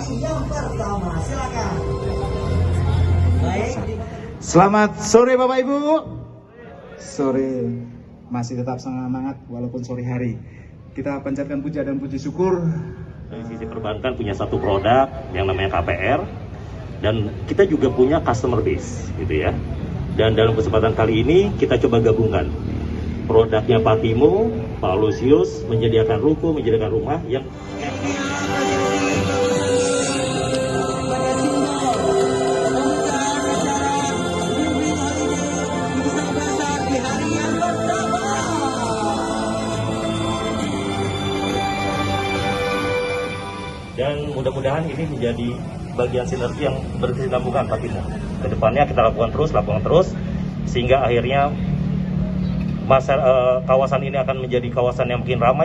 lokasi yang pertama. Silakan. Baik. Selamat sore Bapak Ibu. Sore masih tetap semangat walaupun sore hari. Kita panjatkan puja dan puji syukur. Dari sisi perbankan punya satu produk yang namanya KPR, dan kita juga punya customer base, gitu ya. Dan dalam kesempatan kali ini kita coba gabungkan produknya Pak Timo, Pak Lusius menyediakan ruko, menyediakan rumah yang dan mudah-mudahan ini menjadi bagian sinergi yang berkesinambungan Pak Timo. Kedepannya kita lakukan terus, sehingga akhirnya kawasan ini akan menjadi kawasan yang makin ramai.